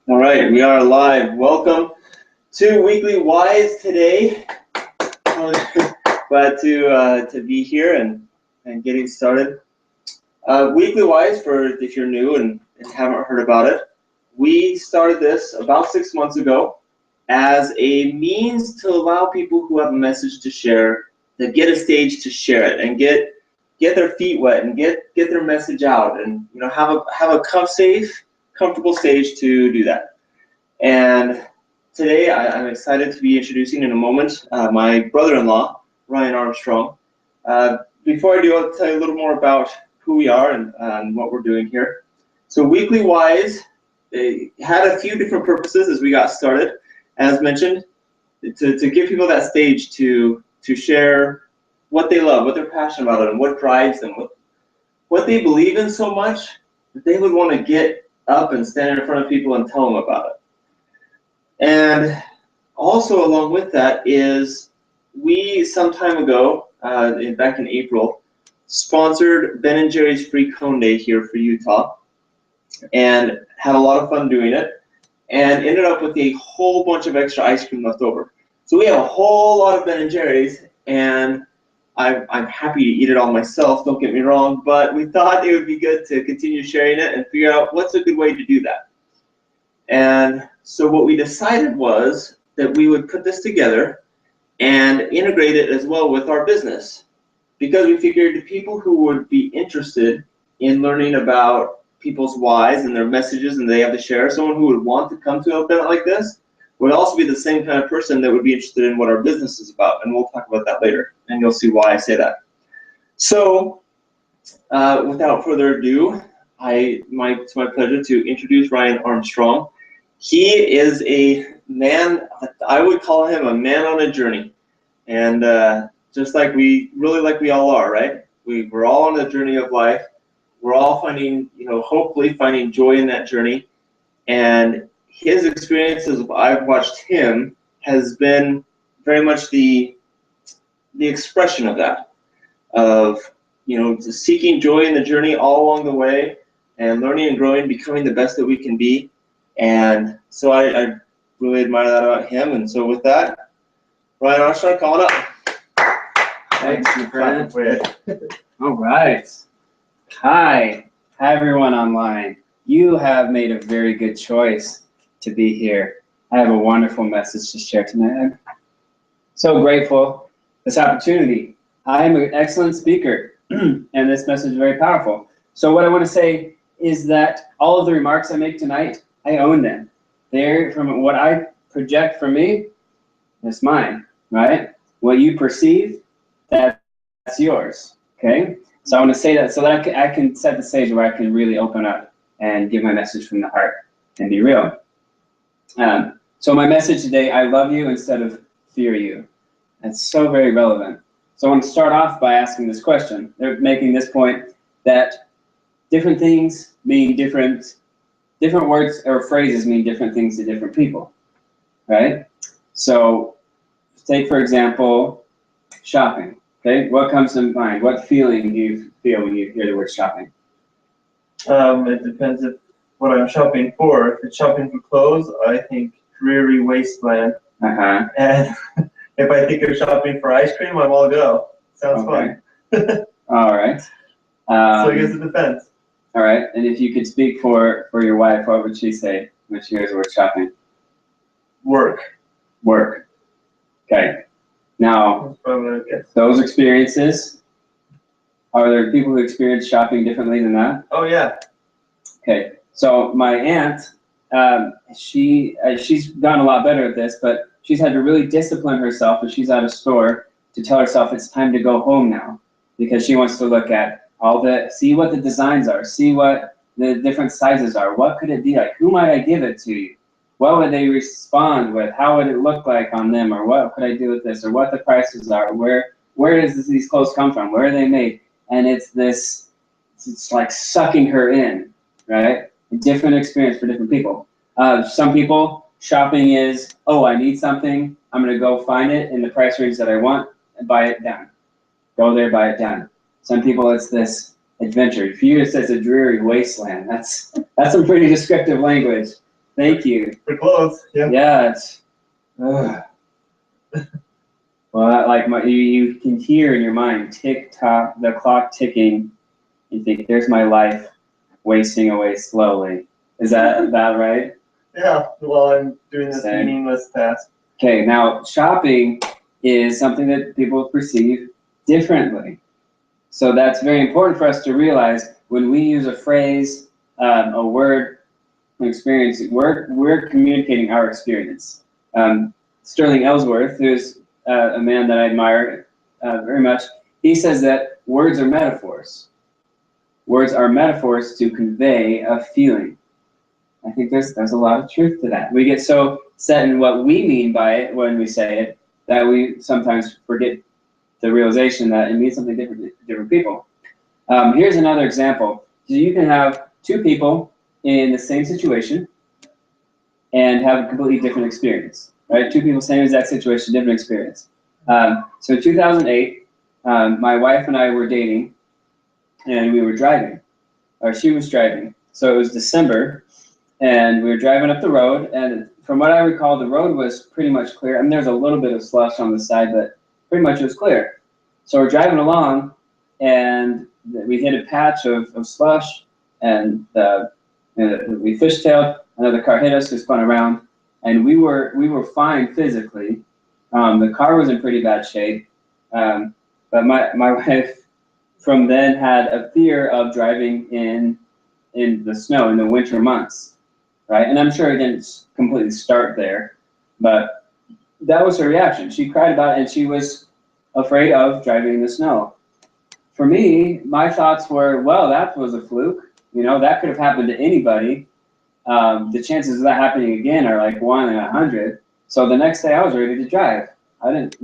All right, we are live. Welcome to Weekly Wise today. Glad to be here and getting started. Weekly Wise, for if you're new and haven't heard about it, we started this about 6 months ago as a means to allow people who have a message to share, to get a stage to share it and get their feet wet and get their message out, and have a safe, comfortable stage to do that. And today I'm excited to be introducing in a moment my brother-in-law, Ryan Armstrong. Before I do, I'll tell you a little more about who we are and what we're doing here. So Weekly Wise had a few different purposes as we got started. As mentioned, to give people that stage to share what they love, what they're passionate about, and what drives them, what they believe in so much that they would want to get up and stand in front of people and tell them about it. And also along with that is we, some time ago, back in April, sponsored Ben & Jerry's Free Cone Day here for Utah, and had a lot of fun doing it, and ended up with a whole bunch of extra ice cream left over. So we have a whole lot of Ben & Jerry's, and I'm happy to eat it all myself, don't get me wrong, but we thought it would be good to continue sharing it and figure out what's a good way to do that. And so what we decided was that we would put this together and integrate it as well with our business, because we figured the people who would be interested in learning about people's whys and their messages and they have to share, someone who would want to come to an event like this would also be the same kind of person that would be interested in what our business is about, and we'll talk about that later, and you'll see why I say that. So without further ado, it's my pleasure to introduce Ryan Armstrong. He is a man, I would call him a man on a journey, and just like we all are, right? We're all on a journey of life. We're all finding, hopefully finding joy in that journey, and his experiences, I've watched him, has been very much the expression of that, of seeking joy in the journey all along the way, and learning and growing, becoming the best that we can be. And so I really admire that about him. And so with that, Ryan Armstrong, come on up. Thanks, my friend. All right. Hi everyone online. You have made a very good choice to be here. I have a wonderful message to share tonight. I'm so grateful for this opportunity. I am an excellent speaker, and this message is very powerful. So what I want to say is that all of the remarks I make tonight, I own them. They're from what I project for me, it's mine, right? What you perceive, that's yours, okay? So I want to say that so that I can set the stage where I can really open up and give my message from the heart and be real. So my message today, I love you instead of fear you. That's so very relevant. So I want to start off by asking this question. They're making this point that different things mean different words or phrases mean different things to different people, right? So take, for example, shopping, okay? What comes to mind? What feeling do you feel when you hear the word shopping? It depends if what I'm shopping for. If it's shopping for clothes, I think dreary wasteland. Uh-huh. And if I think of shopping for ice cream, I'm all go. Sounds fun. All right. So I guess it depends. All right, and if you could speak for your wife, what would she say when she hears the word shopping? Work. Work. Okay. Now, those experiences, are there people who experience shopping differently than that? Oh, yeah. Okay, so my aunt, she's gotten a lot better at this, but she's had to really discipline herself when she's at a store to tell herself it's time to go home now, because she wants to look at see what the designs are, see what the different sizes are, what could it be like, who might I give it to, what would they respond with, how would it look like on them, or what could I do with this, or what the prices are, where does these clothes come from, where are they made, and it's like sucking her in, right? A different experience for different people. Some people, shopping is, oh, I need something, I'm gonna go find it in the price range that I want and buy it down. Go there, buy it down. Some people, it's this adventure. For you, it says a dreary wasteland. That's some pretty descriptive language. Thank you. We're close. Yeah. Yeah, it's. Well, like you can hear in your mind tick-tock, the clock ticking. You think, there's my life wasting away slowly. Is that right? Yeah, while I'm doing this meaningless task. Okay, now shopping is something that people perceive differently. So that's very important for us to realize when we use a phrase, a word, an experience, we're communicating our experience. Sterling Ellsworth, who's a man that I admire very much, he says that words are metaphors. Words are metaphors to convey a feeling. I think there's a lot of truth to that. We get so set in what we mean by it when we say it that we sometimes forget the realization that it means something different to different people. Here's another example. So you can have two people in the same situation and have a completely different experience, right? Two people, same exact situation, different experience. So in 2008, my wife and I were dating, and we were driving, or she was driving. So it was December, and we were driving up the road, and from what I recall, the road was pretty much clear. I mean, there's a little bit of slush on the side, but pretty much it was clear. So we're driving along, and we hit a patch of slush, and we fishtailed. Another car hit us, we spun around, and we were fine physically. The car was in pretty bad shape, but my wife from then had a fear of driving in the snow in the winter months, right? And I'm sure it didn't completely start there, but that was her reaction. She cried about it, and she was afraid of driving in the snow. For me, my thoughts were, well, that was a fluke. You know, that could have happened to anybody. The chances of that happening again are like 1 in 100. So the next day I was ready to drive. I didn't,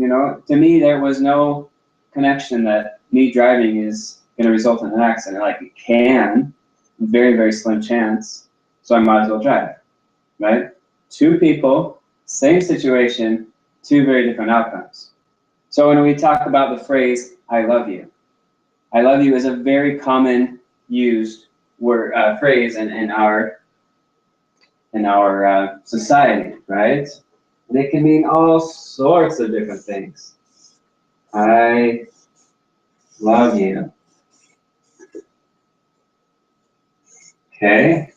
to me, there was no connection that me driving is going to result in an accident. Like it can, very, very slim chance. So I might as well drive, right? Two people, same situation, two very different outcomes. So when we talk about the phrase, I love you is a very common used word, phrase in our society, right? And it can mean all sorts of different things. I love you. Okay.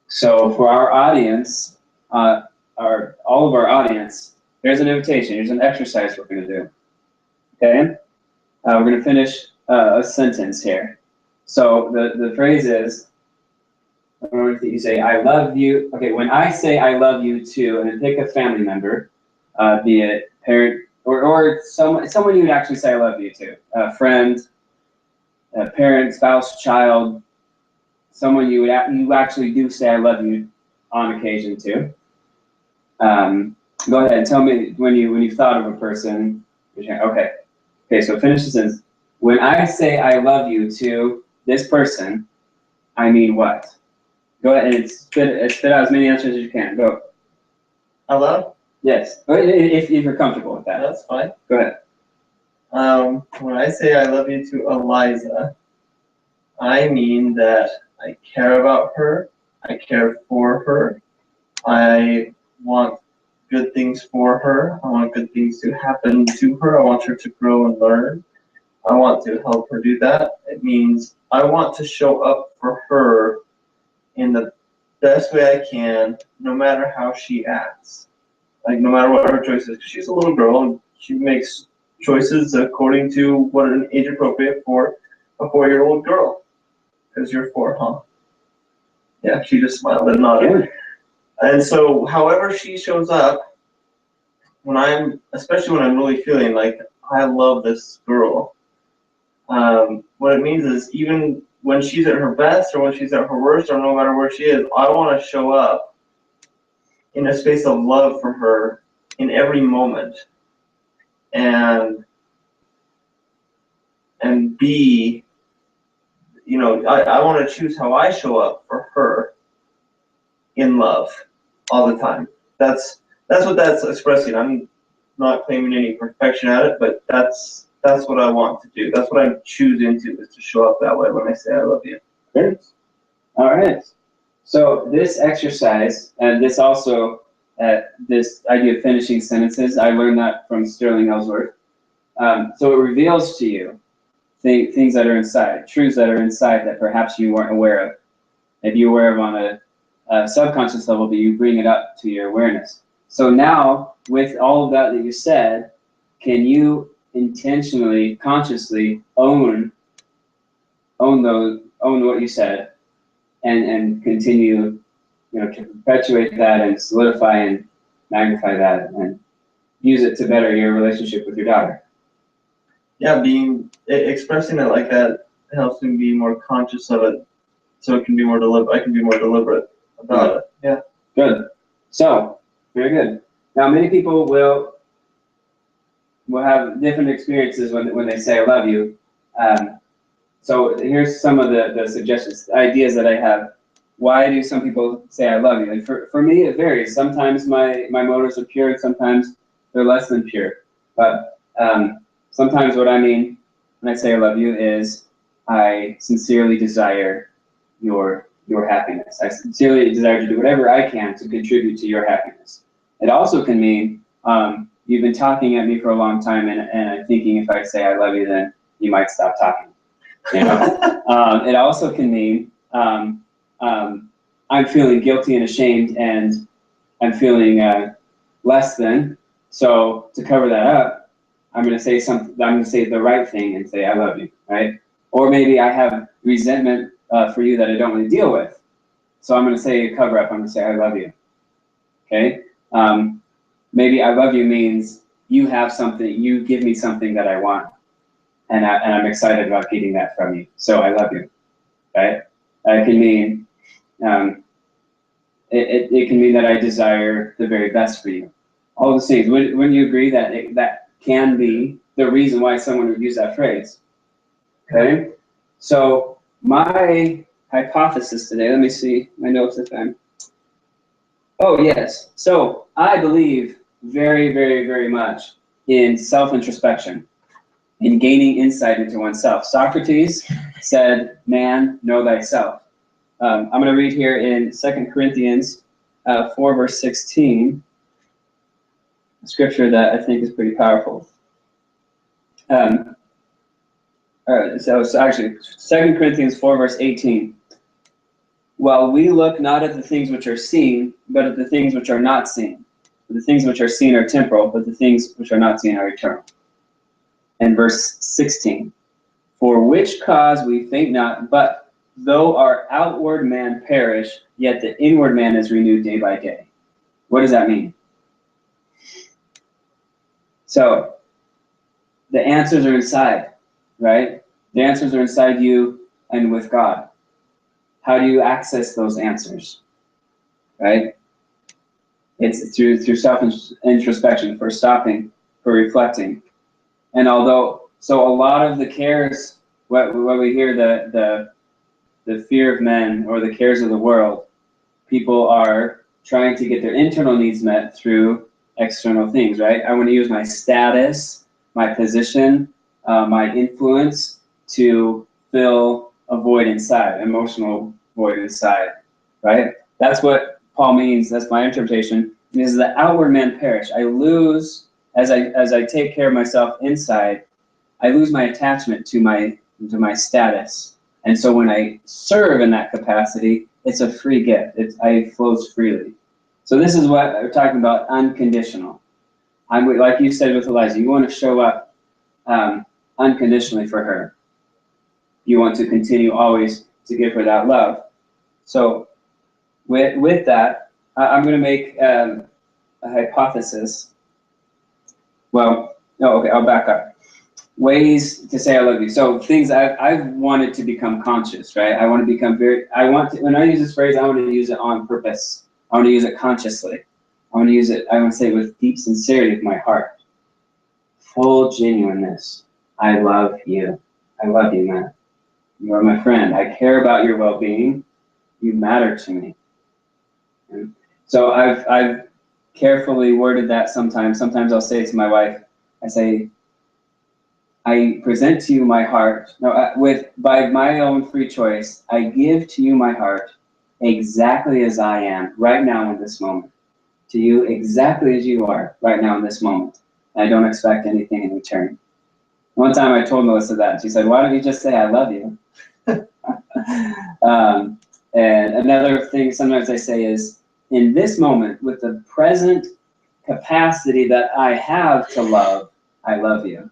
So for our audience, all of our audience, here's an invitation. Here's an exercise we're going to do. Okay. We're going to finish a sentence here. So the phrase is, you say, I love you. Okay, when I say I love you to, and then pick a family member, be it parent or someone you would actually say I love you to, a friend, a parent, spouse, child, someone you actually do say I love you on occasion to. Go ahead and tell me when you've thought of a person. Okay, so finish the sentence. When I say I love you to this person, I mean what? Go ahead and spit out as many answers as you can. Go. Hello? Yes. If you're comfortable with that. That's fine. Go ahead. When I say I love you to Eliza, I mean that I care about her, I care for her, I want good things for her, I want good things to happen to her, I want her to grow and learn, I want to help her do that. It means I want to show up for her in the best way I can, no matter how she acts. Like, no matter what her choice is, because she's a little girl and she makes choices according to what an age appropriate for a 4-year-old girl. Because you're 4, huh? Yeah, she just smiled and nodded. And so, however she shows up, especially when I'm really feeling like I love this girl, what it means is even when she's at her best or when she's at her worst or no matter where she is, I want to show up in a space of love for her in every moment and be, I want to choose how I show up for her in love all the time. That's what that's expressing. I'm not claiming any perfection at it, but that's what I want to do. That's what I'm choosing to, is to show up that way when I say I love you. Great. All right. So this exercise, and this also, this idea of finishing sentences, I learned that from Sterling Ellsworth. So it reveals to you things that are inside, truths that are inside that perhaps you weren't aware of. If you're aware of on a subconscious level, but you bring it up to your awareness. So now, with all of that you said, can you intentionally, consciously own what you said, and continue, to perpetuate that and solidify and magnify that and use it to better your relationship with your daughter? Yeah, expressing it like that helps me be more conscious of it, so it can be more deliberate. I can be more deliberate about it. Yeah. Good. So, very good. Now, many people will have different experiences when they say "I love you." So here's some of the suggestions, ideas that I have. Why do some people say "I love you"? And for me, it varies. Sometimes my motives are pure, and sometimes they're less than pure. But sometimes what I mean when I say "I love you" is I sincerely desire your happiness. I sincerely desire to do whatever I can to contribute to your happiness. It also can mean you've been talking at me for a long time, and I'm thinking if I say "I love you," then you might stop talking. It also can mean I'm feeling guilty and ashamed, and I'm feeling less than. So to cover that up, I'm going to say something. I'm going to say the right thing and say "I love you," right? Or maybe I have resentment for you that I don't want to deal with. So I'm going to say a cover up. I'm going to say "I love you." Okay. Maybe "I love you" means you have something. You give me something that I want. And I'm excited about getting that from you. So I love you, right? It can mean, it can mean that I desire the very best for you. All those things. Wouldn't you agree that that can be the reason why someone would use that phrase? Okay. So my hypothesis today. Let me see my notes if I'm. Oh yes. So I believe very, very, very much in self-introspection, in gaining insight into oneself. Socrates said, "Man, know thyself." I'm going to read here in 2 Corinthians 4, verse 16, a scripture that I think is pretty powerful. So it's actually 2 Corinthians 4, verse 18. "While we look not at the things which are seen, but at the things which are not seen. For the things which are seen are temporal, but the things which are not seen are eternal." And verse 16, "For which cause we faint not, but though our outward man perish, yet the inward man is renewed day by day." What does that mean? So the answers are inside, right? The answers are inside you and with God. How do you access those answers, right? It's through self-introspection, for stopping, for reflecting. And so a lot of the cares, what we hear, the fear of men or the cares of the world, people are trying to get their internal needs met through external things, right? I want to use my status, my position, my influence to fill a void inside, emotional void inside, right? That's what Paul means. That's my interpretation. Is the outward man perish. I lose, as I take care of myself inside, I lose my attachment to my status. And so when I serve in that capacity, it's a free gift. It flows freely. So this is what we're talking about, unconditional. Like you said with Eliza, you want to show up unconditionally for her. You want to continue always to give her that love. So with that, I'm going to make a hypothesis. Well, no, okay, I'll back up. Ways to say I love you. So things I've wanted to become conscious, right? I want to become when I use this phrase, I want to use it on purpose. I want to use it consciously. I want to say it with deep sincerity of my heart. Full genuineness. I love you. I love you, man. You are my friend. I care about your well-being. You matter to me. And so I've carefully worded that sometimes. Sometimes I'll say to my wife, I present to you my heart. No, by my own free choice, I give to you my heart exactly as I am right now in this moment. To you exactly as you are right now in this moment. And I don't expect anything in return. One time I told Melissa that. She said, why don't you just say I love you? And another thing sometimes I say is, in this moment, with the present capacity that I have to love, I love you.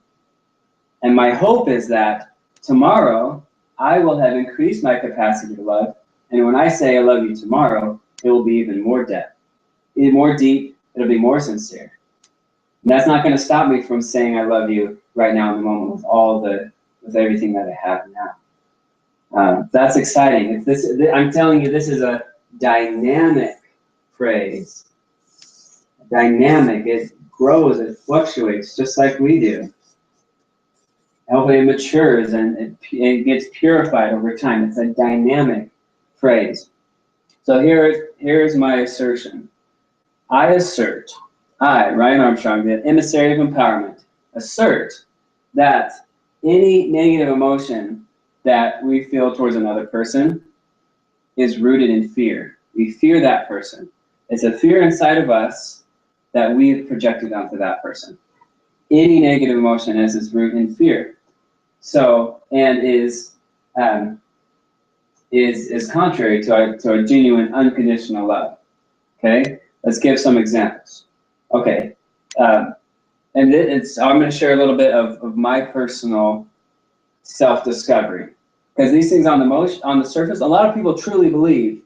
And my hope is that tomorrow I will have increased my capacity to love. And when I say I love you tomorrow, it will be even more depth, even more deep, it'll be more sincere. And that's not going to stop me from saying I love you right now in the moment with everything that I have now. That's exciting. I'm telling you, this is a dynamic phrase. Dynamic. It grows, it fluctuates, just like we do. Hopefully it matures and it gets purified over time. It's a dynamic phrase. So here's my assertion. I assert, Ryan Armstrong, the emissary of empowerment, assert that any negative emotion that we feel towards another person is rooted in fear. We fear that person. It's a fear inside of us that we've projected onto that person. Any negative emotion is rooted in fear. So, and is contrary to a genuine, unconditional love. Okay, let's give some examples. Okay, and I'm going to share a little bit of my personal self-discovery, because these things on the surface, a lot of people truly believe,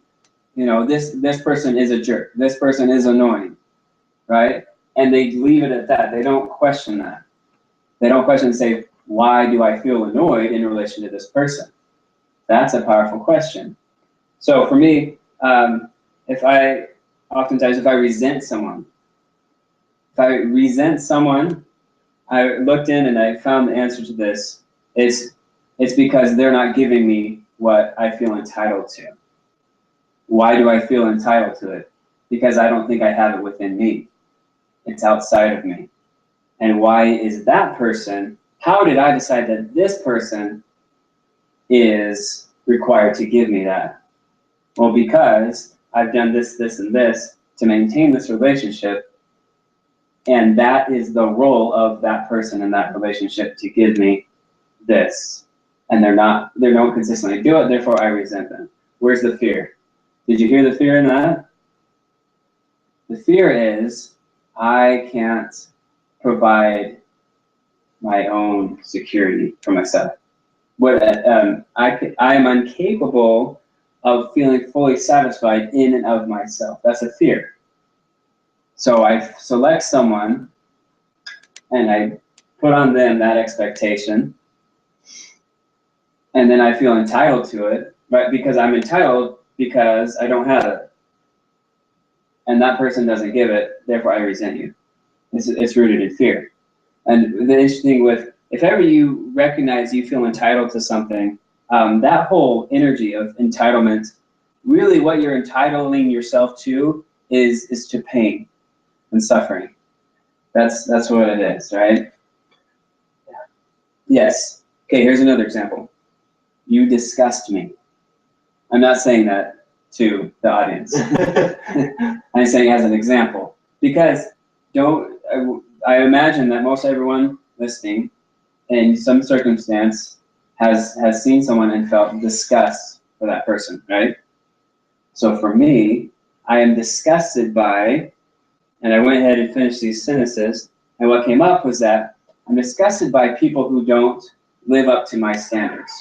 this person is a jerk, this person is annoying, right? And they leave it at that. They don't question that. They don't question and say, why do I feel annoyed in relation to this person? That's a powerful question. So for me, if I resent someone, I looked in and I found the answer to this. It's because they're not giving me what I feel entitled to. Why do I feel entitled to it? Because I don't think I have it within me. It's outside of me. And why is that person, how did I decide that this person is required to give me that? Well, because I've done this, this, and this to maintain this relationship, and that is the role of that person in that relationship, to give me this. And they don't consistently do it, therefore I resent them. Where's the fear? Did you hear the fear in that? The fear is, I can't provide my own security for myself. I am incapable of feeling fully satisfied in and of myself. That's a fear. So I select someone and I put on them that expectation, and then I feel entitled to it, right? Because I'm entitled because I don't have it. And that person doesn't give it, therefore I resent you. It's rooted in fear. And the interesting if ever you recognize you feel entitled to something, that whole energy of entitlement, really what you're entitling yourself to is to pain and suffering. That's what it is, right? Yes. Okay, here's another example. You disgust me. I'm not saying that to the audience. I'm saying as an example. Because I imagine that most everyone listening in some circumstance has seen someone and felt disgust for that person, right? So for me, I am disgusted by, and I went ahead and finished these sentences, and what came up was that I'm disgusted by people who don't live up to my standards.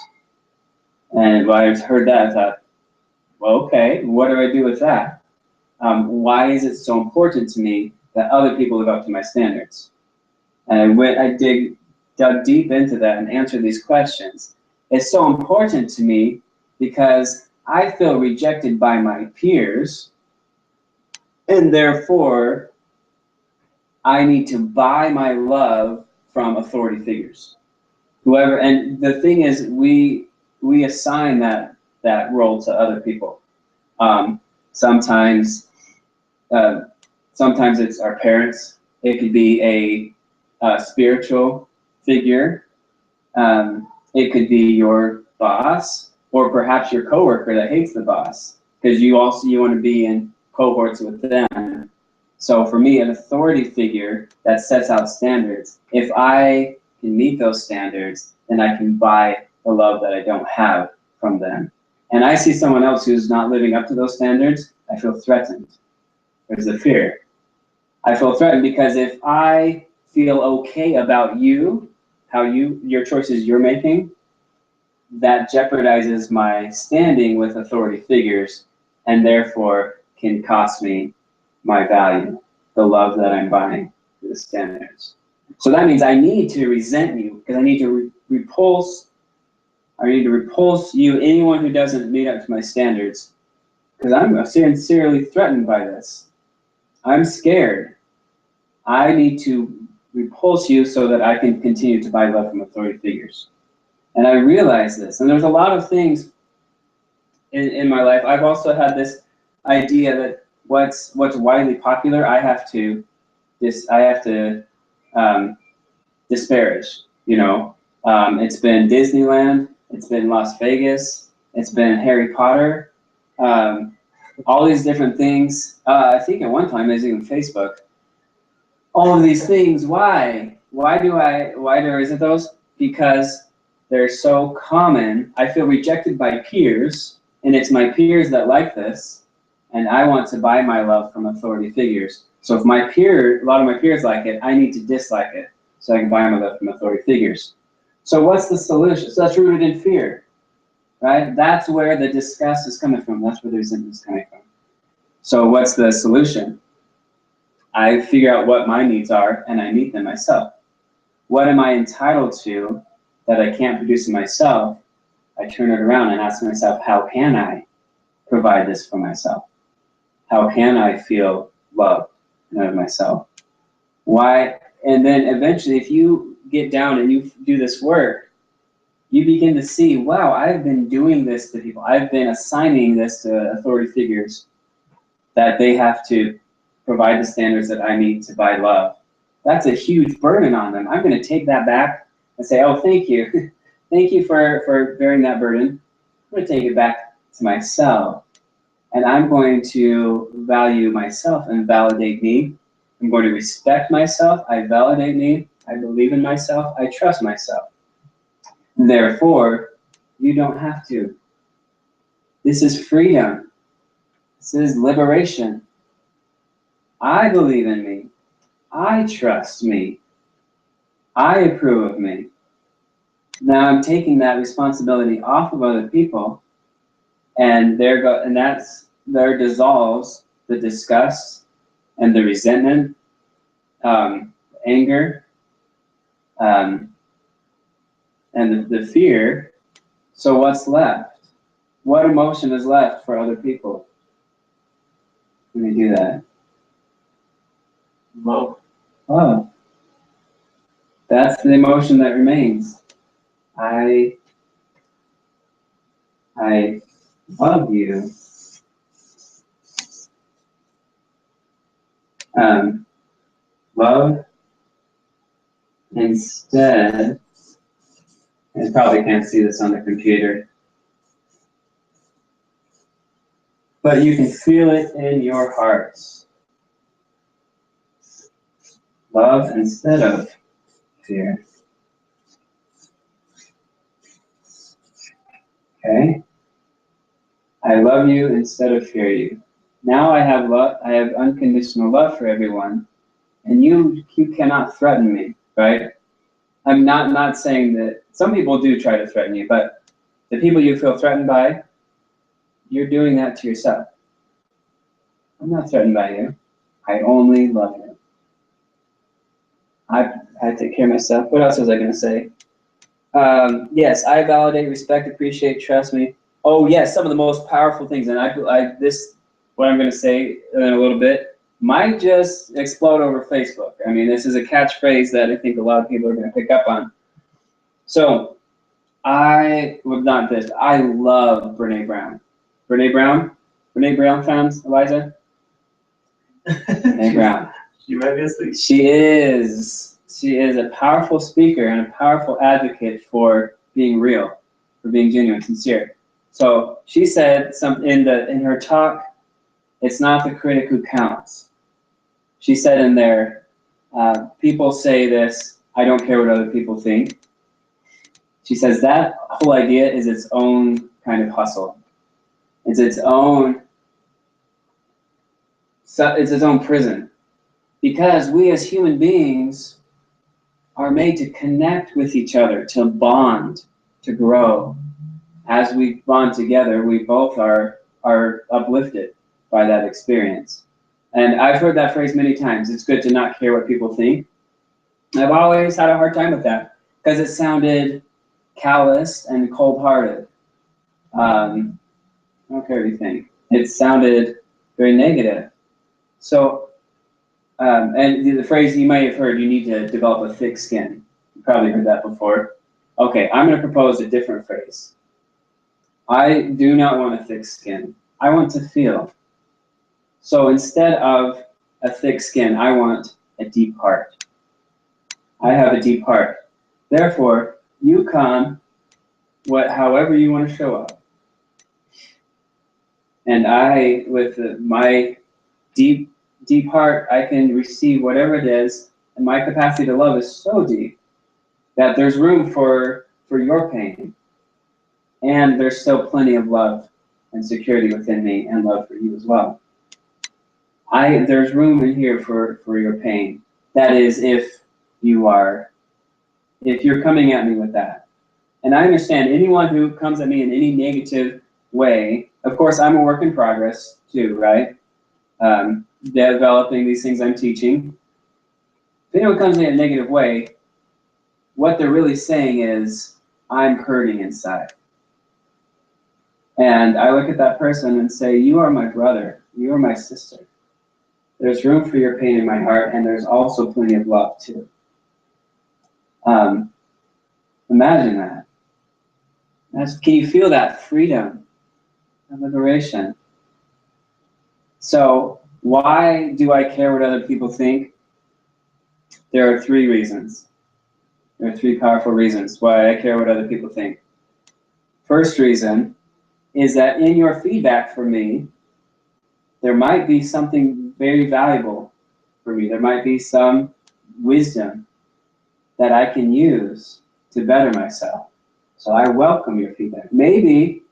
And when I heard that, I thought, well, okay, what do I do with that? Why is it so important to me that other people live up to my standards? And I dug deep into that and answered these questions. It's so important to me because I feel rejected by my peers, and therefore I need to buy my love from authority figures. Whoever, and the thing is, we assign that role to other people. Sometimes it's our parents. It could be a spiritual figure. It could be your boss, or perhaps your coworker that hates the boss. because you want to be in cohorts with them. So for me, an authority figure that sets out standards, if I can meet those standards, then I can buy the love that I don't have from them. And I see someone else who's not living up to those standards, I feel threatened. There's a fear. I feel threatened because if I feel okay about you, how your choices you're making, that jeopardizes my standing with authority figures and therefore can cost me my value, the love that I'm buying through the standards. So that means I need to resent you because I need to repulse you, anyone who doesn't meet up to my standards, because I'm sincerely threatened by this. I'm scared. I need to repulse you so that I can continue to buy love from authority figures. And I realize this. And there's a lot of things in my life. I've also had this idea that what's widely popular, I have to disparage. You know, it's been Disneyland, it's been Las Vegas, it's been Harry Potter, all these different things. I think at one time it was even Facebook. All of these things. Why? Why there isn't those? Because they're so common. I feel rejected by peers, and it's my peers that like this, and I want to buy my love from authority figures. So if a lot of my peers like it, I need to dislike it so I can buy my love from authority figures. So what's the solution? So that's rooted in fear, right? That's where the disgust is coming from. That's where the resentment is coming from. So what's the solution? I figure out what my needs are, and I meet them myself. What am I entitled to that I can't produce in myself? I turn it around and ask myself, how can I provide this for myself? How can I feel loved and of myself? Why? And then eventually, if you get down and you do this work, you begin to see, wow, I've been doing this to people. I've been assigning this to authority figures that they have to provide the standards that I need to buy love. That's a huge burden on them. I'm going to take that back and say, oh, thank you. Thank you for bearing that burden. I'm going to take it back to myself. And I'm going to value myself and validate me. I'm going to respect myself. I validate me. I believe in myself. I trust myself. Therefore, you don't have to. This is freedom. This is liberation. I believe in me. I trust me. I approve of me. Now I'm taking that responsibility off of other people, and there dissolves the disgust and the resentment, anger, and the fear. So what's left? What emotion is left for other people when we do that? Love. Love. That's the emotion that remains. I love you. Love instead, I probably can't see this on the computer, but you can feel it in your hearts. Love instead of fear. Okay? I love you instead of fear you. Now I have love. I have unconditional love for everyone, and you cannot threaten me, right? I'm not saying that some people do try to threaten you, but the people you feel threatened by, you're doing that to yourself. I'm not threatened by you. I only love you. I take care of myself. What else was I going to say? Yes, I validate, respect, appreciate, trust me. Oh yes, some of the most powerful things, and what I'm going to say in a little bit might just explode over Facebook. I mean, this is a catchphrase that I think a lot of people are going to pick up on. So, I love Brene Brown. Brene Brown fans, Eliza? Brene Brown. She might be asleep. She is a powerful speaker and a powerful advocate for being real, for being genuine, sincere. So she said in her talk, it's not the critic who counts. She said in there, people say this, I don't care what other people think. She says that whole idea is its own kind of hustle. It's its own prison. Because we as human beings are made to connect with each other, to bond, to grow. As we bond together, we both are uplifted by that experience. And I've heard that phrase many times, it's good to not care what people think. I've always had a hard time with that, because it sounded callous and cold-hearted. I don't care what you think. It sounded very negative. So, and the phrase you might have heard, you need to develop a thick skin. You probably heard that before. Okay, I'm going to propose a different phrase. I do not want a thick skin. I want to feel. So instead of a thick skin, I want a deep heart. I have a deep heart. Therefore, you come however you want to show up. And I, with my deep heart, I can receive whatever it is, and my capacity to love is so deep that there's room for your pain. And there's still plenty of love and security within me and love for you as well. There's room in here for your pain. That is, if you're coming at me with that. And I understand anyone who comes at me in any negative way, of course, I'm a work in progress too, right? Developing these things I'm teaching. If anyone comes in a negative way, what they're really saying is, I'm hurting inside. And I look at that person and say, you are my brother, you are my sister. There's room for your pain in my heart, and there's also plenty of love too. Imagine that. Can you feel that freedom and liberation? So why do I care what other people think? There are 3 reasons. There are 3 powerful reasons why I care what other people think. First reason is that in your feedback for me, there might be something very valuable for me. There might be some wisdom that I can use to better myself. So I welcome your feedback. Maybe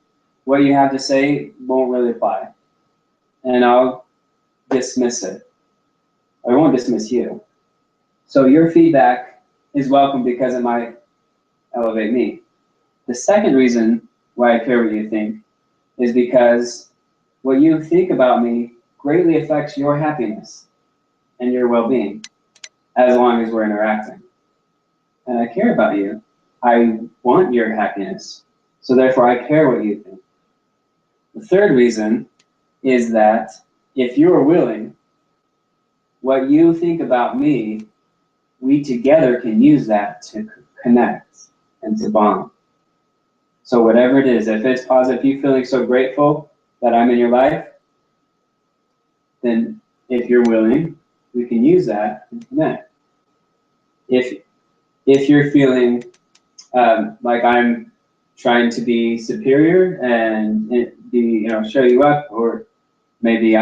what you have to say won't really apply, and I'll dismiss it. I won't dismiss you. So your feedback is welcome because it might elevate me. The second reason why I care what you think is because what you think about me greatly affects your happiness and your well-being, as long as we're interacting. And I care about you. I want your happiness. So therefore, I care what you think. The third reason is that if you are willing, what you think about me, we together can use that to connect and to bond. So whatever it is, if it's positive, you feeling so grateful that I'm in your life, then if you're willing, we can use that and connect. If you're feeling like I'm trying to be superior and show you up, or maybe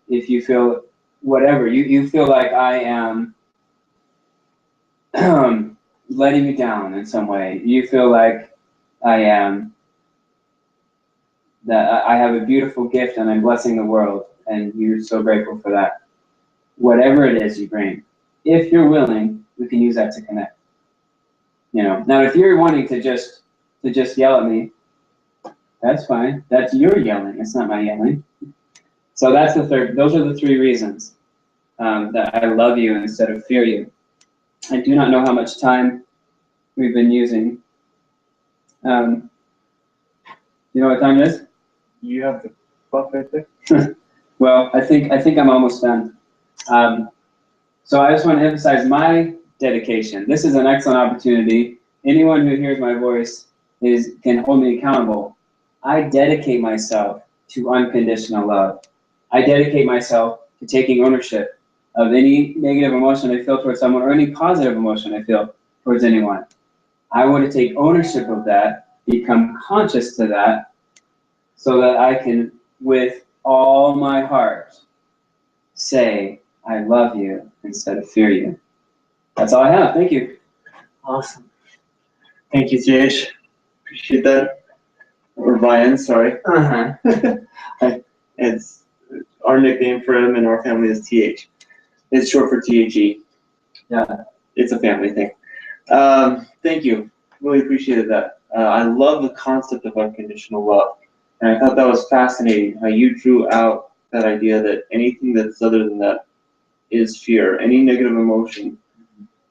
if you feel whatever, you feel like I am letting you down in some way. You feel like that I have a beautiful gift and I'm blessing the world, and you're so grateful for that. Whatever it is you bring, if you're willing, we can use that to connect. Now if you're wanting to just yell at me, that's fine. That's your yelling. It's not my yelling. So that's the third. Those are the 3 reasons that I love you instead of fear you. I do not know how much time we've been using. You know what time it is? You have the clock right there. Well, I think I'm almost done. So I just want to emphasize my dedication. This is an excellent opportunity. Anyone who hears my voice can hold me accountable. I dedicate myself to unconditional love. I dedicate myself to taking ownership of any negative emotion I feel towards someone, or any positive emotion I feel towards anyone. I want to take ownership of that, become conscious to that, so that I can, with all my heart, say, I love you instead of fear you. That's all I have. Thank you. Awesome. Thank you, TH. Appreciate that. Or Ryan, sorry. It's our nickname for him in our family is TH. It's short for THE. Yeah, it's a family thing. Thank you. Really appreciated that. I love the concept of unconditional love. And I thought that was fascinating how you drew out that idea that anything that's other than that is fear. Any negative emotion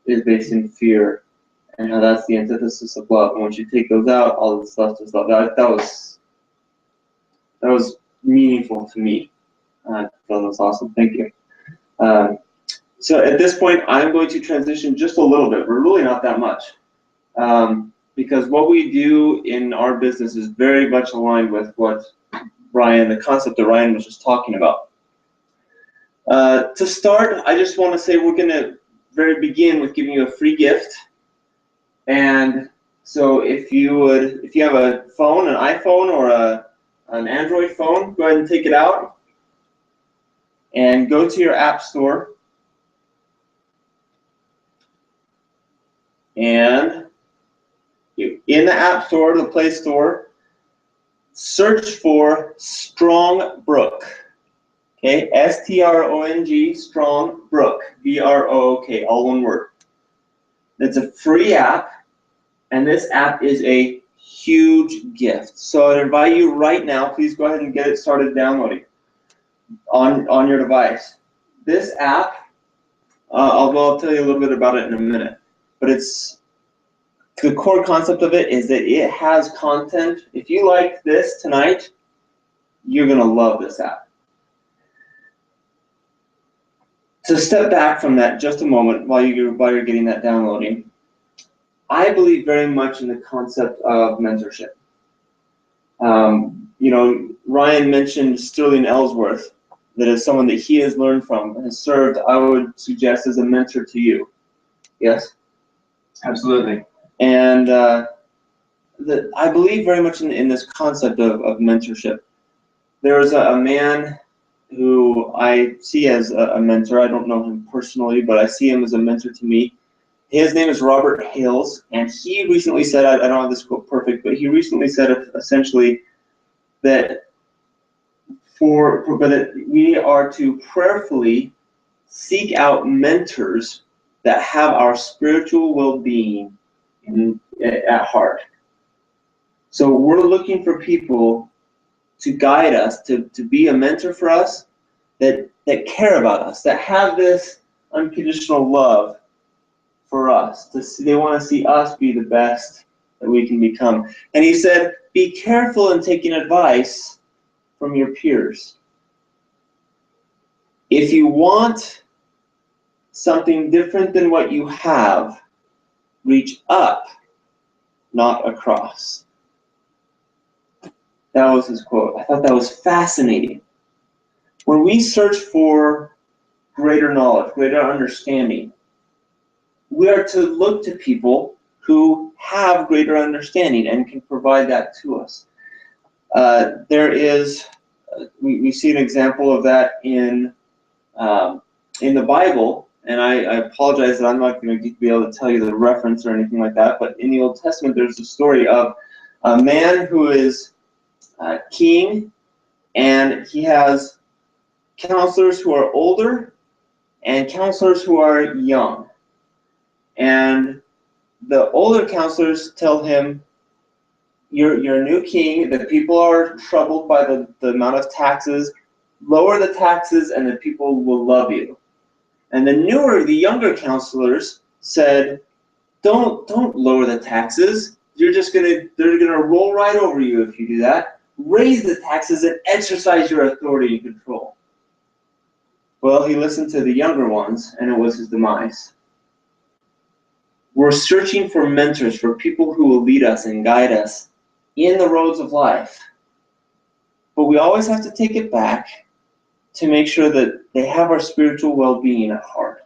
is based in fear, and how that's the antithesis of love. And once you take those out, all that's left is love. That was meaningful to me. I thought that was awesome. Thank you. So at this point, I'm going to transition just a little bit. We're really not that much. Because what we do in our business is very much aligned with what the concept that Ryan was just talking about. To start, I just want to say we're going to begin with giving you a free gift. And so if you have a phone, an iPhone or an Android phone, go ahead and take it out and go to your app store. And in the App Store, the Play Store, search for Strong Brook. Okay, S-T-R-O-N-G, Strong Brook, B-R-O-O-K, all one word. It's a free app, and this app is a huge gift. So I'd invite you right now, please go ahead and get it started downloading on your device. This app, I'll tell you a little bit about it in a minute, but the core concept of it is that it has content. If you like this tonight, you're going to love this app. To step back from that just a moment while you're getting that downloading, I believe very much in the concept of mentorship. Ryan mentioned Sterling Ellsworth, that is someone that he has learned from and has served, I would suggest, as a mentor to you. Yes? Absolutely. And I believe very much in this concept of mentorship. There was a man who I see as a mentor. I don't know him personally, but I see him as a mentor to me. His name is Robert Hales, and he recently said, I don't have this quote perfect, but he recently said essentially that we are to prayerfully seek out mentors that have our spiritual well-being at heart. So we're looking for people to guide us, to be a mentor for us, that care about us, that have this unconditional love for us. They want to see us be the best that we can become. And he said, be careful in taking advice from your peers. If you want something different than what you have, reach up, not across. That was his quote. I thought that was fascinating. When we search for greater knowledge, greater understanding, we are to look to people who have greater understanding and can provide that to us. We see an example of that in the Bible, and I apologize that I'm not going to be able to tell you the reference or anything like that, but in the Old Testament there's a story of a man who is king, and he has counselors who are older and counselors who are young. And the older counselors tell him, you're a new king, the people are troubled by the amount of taxes, lower the taxes and the people will love you. And the younger counselors said, don't lower the taxes, they're gonna roll right over you if you do that. Raise the taxes and exercise your authority and control. Well, he listened to the younger ones, and it was his demise. We're searching for mentors, for people who will lead us and guide us in the roads of life. But we always have to take it back to make sure that they have our spiritual well-being at heart.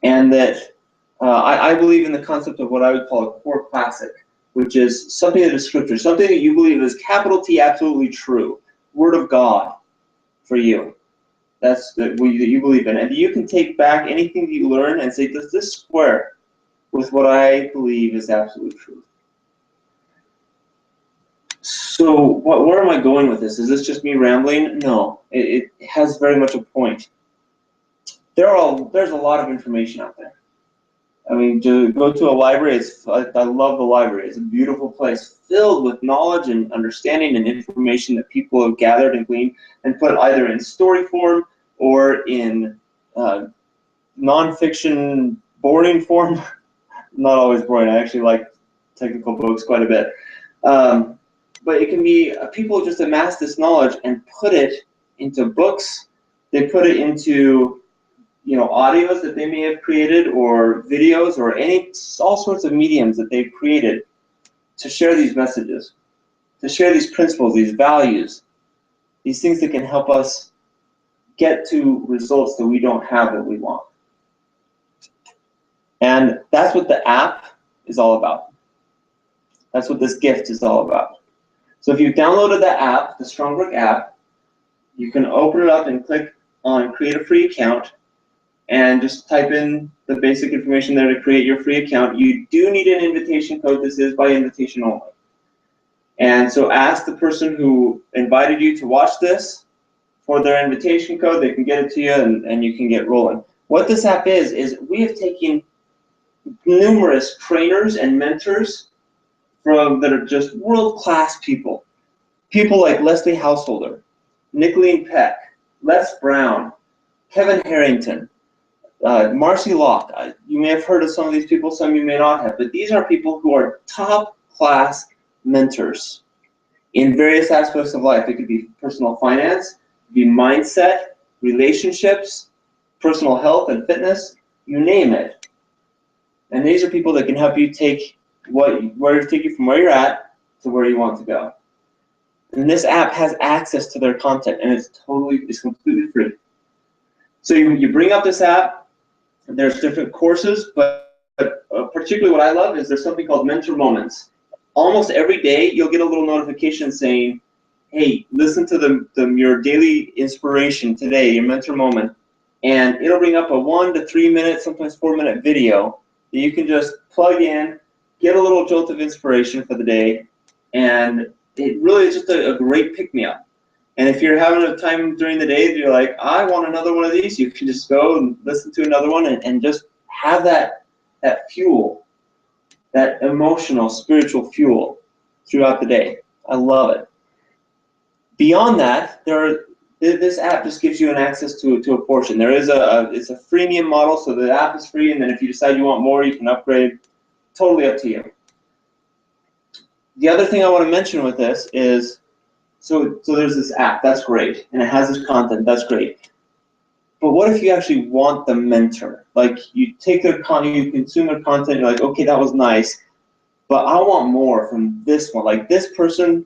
And that I believe in the concept of what I would call a core classic, which is something that is scripture, something that you believe is capital T, absolutely true, Word of God for you. That's that you believe in. And you can take back anything that you learn and say, does this square with what I believe is absolute truth? So where am I going with this? Is this just me rambling? No, it has very much a point. There's a lot of information out there. I mean, to go to a library, I love the library. It's a beautiful place filled with knowledge and understanding and information that people have gathered and gleaned and put either in story form or in nonfiction boring form. Not always boring. I actually like technical books quite a bit. But it can be, people just amass this knowledge and put it into books. They put it into audios that they may have created, or videos, or all sorts of mediums that they've created to share these messages, to share these principles, these values, these things that can help us get to results that we don't have that we want. And that's what the app is all about. That's what this gift is all about. So if you've downloaded the app, the Strongbrook app, you can open it up and click on create a free account and just type in the basic information there to create your free account. You do need an invitation code. This is by invitation only. And so ask the person who invited you to watch this for their invitation code. They can get it to you, and you can get rolling. What this app is we have taken numerous trainers and mentors that are just world-class people. People like Leslie Householder, Nicolene Peck, Les Brown, Kevin Harrington, Marcy Locke. You may have heard of some of these people, some you may not have, but these are people who are top-class mentors in various aspects of life. It could be personal finance, it could be mindset, relationships, personal health and fitness, you name it. And these are people that can help you take you from where you're at to where you want to go. And this app has access to their content, and it's completely free. So you bring up this app, and there's different courses, but particularly what I love is there's something called Mentor Moments. Almost every day you'll get a little notification saying, hey, listen to your daily inspiration today, your mentor moment, and it'll bring up a 1 to 3 minute, sometimes 4 minute video that you can just plug in, get a little jolt of inspiration for the day, and it really is just a great pick-me-up. And if you're having a time during the day that you're like, I want another one of these, you can just go and listen to another one and just have that fuel, that emotional, spiritual fuel throughout the day. I love it. Beyond that, this app just gives you an access to a portion. It's a freemium model, so the app is free, and then if you decide you want more, you can upgrade. Totally up to you. The other thing I want to mention with this is, so there's this app, that's great, and it has this content, that's great. But what if you actually want the mentor? Like, you take their content, you consume their content, you're like, okay, that was nice, but I want more from this one. Like, this person,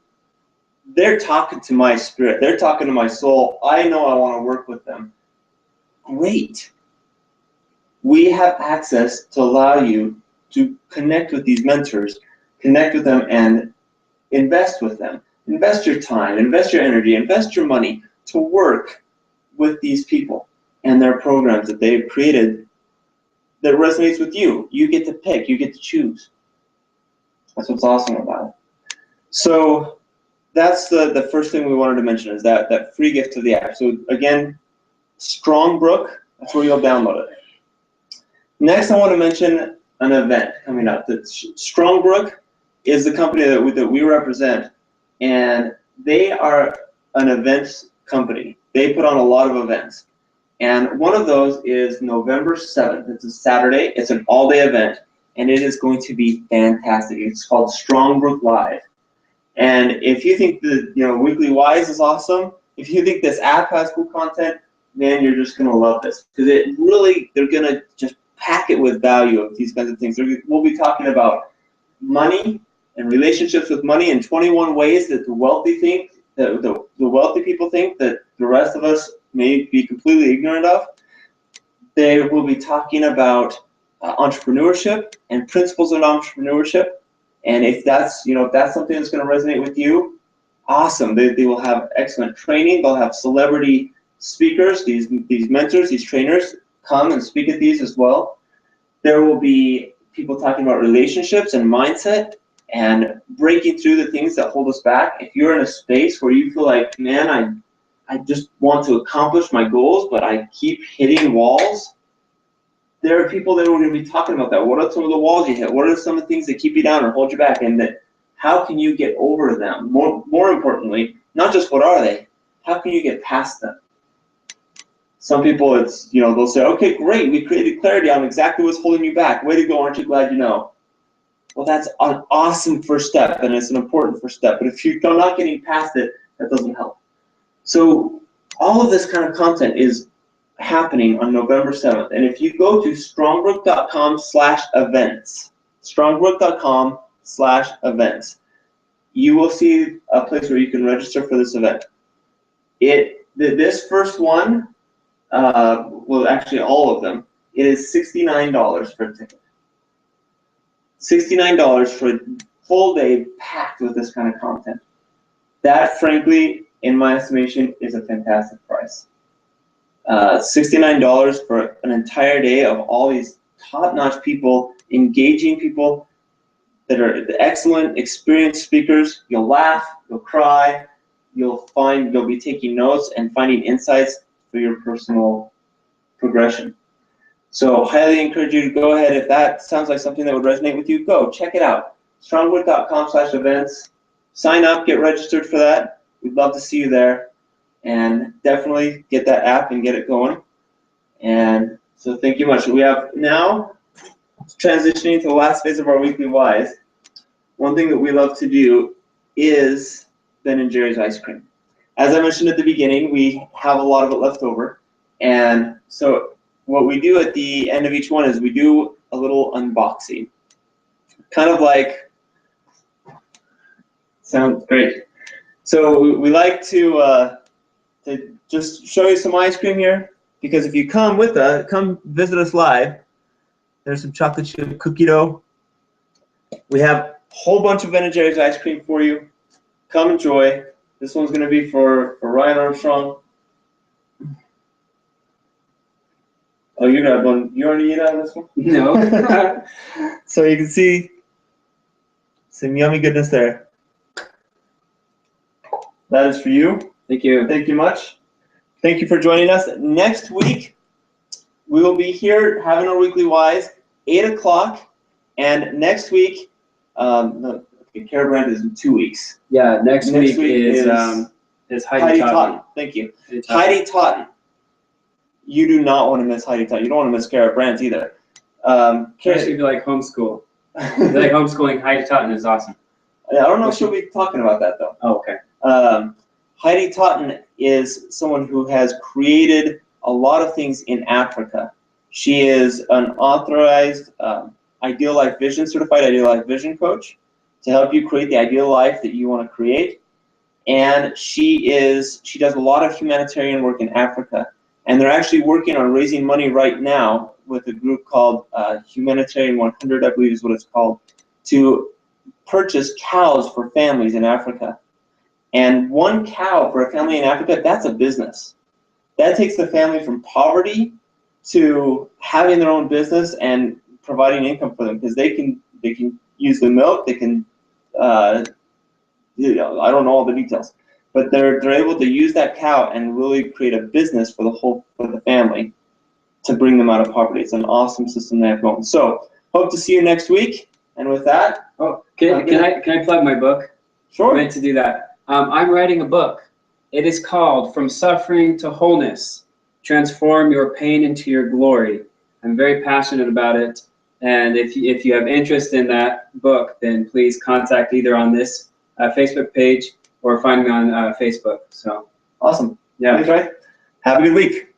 they're talking to my spirit, they're talking to my soul, I know I want to work with them. Great. We have access to allow you to connect with these mentors, connect with them and invest with them. Invest your time, invest your energy, invest your money to work with these people and their programs that they've created that resonates with you. You get to pick, you get to choose. That's what's awesome about it. So that's the first thing we wanted to mention, is that free gift of the app. So again, Strongbrook, that's where you'll download it. Next, I want to mention an event coming up. Strongbrook is the company that we represent, and they are an events company. They put on a lot of events, and one of those is November 7th. It's a Saturday. It's an all-day event, and it is going to be fantastic. It's called Strongbrook Live. And if you think the Weekly Wise is awesome, if you think this app has cool content, man, you're just gonna love this, because they're gonna just pack it with value of these kinds of things. We'll be talking about money and relationships with money in 21 ways that the wealthy people think that the rest of us may be completely ignorant of. They will be talking about entrepreneurship and principles of entrepreneurship. And if that's, if that's something that's going to resonate with you, awesome. They will have excellent training. They'll have celebrity speakers, these mentors, these trainers come and speak at these as well. There will be people talking about relationships and mindset and breaking through the things that hold us back. If you're in a space where you feel like, man, I just want to accomplish my goals, but I keep hitting walls, there are people that are going to be talking about that. What are some of the walls you hit? What are some of the things that keep you down or hold you back? And that, how can you get over them? More importantly, not just what are they, how can you get past them? Some people, it's, they'll say, okay, great, we created clarity on exactly what's holding you back. Way to go, aren't you glad you know? Well, that's an awesome first step, and it's an important first step. But if you're not getting past it, that doesn't help. So all of this kind of content is happening on November 7th. And if you go to strongbrook.com/events, strongbrook.com/events, you will see a place where you can register for this event. This first one, well, actually all of them, it is $69 for a ticket. $69 for a full day packed with this kind of content. That, frankly, in my estimation, is a fantastic price. $69 for an entire day of all these top-notch people, engaging people that are excellent, experienced speakers. You'll laugh, you'll cry, you'll be taking notes and finding insights for your personal progression. So highly encourage you to go ahead. If that sounds like something that would resonate with you, go check it out. strongbrook.com/events. Sign up, get registered for that. We'd love to see you there. And definitely get that app and get it going. And so thank you much. We have now transitioning to the last phase of our weekly whys. One thing that we love to do is Ben & Jerry's ice cream. As I mentioned at the beginning, we have a lot of it left over. And so what we do at the end of each one is we do a little unboxing. Kind of like, sounds great. So we like to just show you some ice cream here, because if you come visit us live, there's some chocolate chip cookie dough. We have a whole bunch of Ben & Jerry's ice cream for you. Come enjoy. This one's going to be for Ryan Armstrong. Oh, you got one. You already ate out of this one? No. So you can see some yummy goodness there. That is for you. Thank you. Thank you much. Thank you for joining us. Next week, we will be here having our weekly whys, 8 o'clock. And next week, Care Brand is in 2 weeks. Yeah, next week is Heidi Totten. Thank you. Heidi Totten. You do not want to miss Heidi Totten. You don't want to miss Cara Brandt either. Especially if you like homeschool. If you like homeschooling, Heidi Totten is awesome. I don't know if she'll be talking about that, though. Oh, okay. Heidi Totten is someone who has created a lot of things in Africa. She is an authorized Ideal Life Vision, certified Ideal Life Vision coach to help you create the ideal life that you want to create. And she does a lot of humanitarian work in Africa. And they're actually working on raising money right now with a group called Humanitarian 100, I believe is what it's called, to purchase cows for families in Africa. And one cow for a family in Africa, that's a business. That takes the family from poverty to having their own business and providing income for them, because they can use the milk, they can, I don't know all the details, but they're able to use that cow and really create a business for the family to bring them out of poverty. It's an awesome system they have going. So hope to see you next week. And with that, can I plug my book? Sure. I meant to do that. I'm writing a book. It is called From Suffering to Wholeness: Transform Your Pain into Your Glory. I'm very passionate about it. And if you have interest in that book, then please contact either on this Facebook page or find me on Facebook. So awesome. Yeah. Thanks, Ray. Have a good week.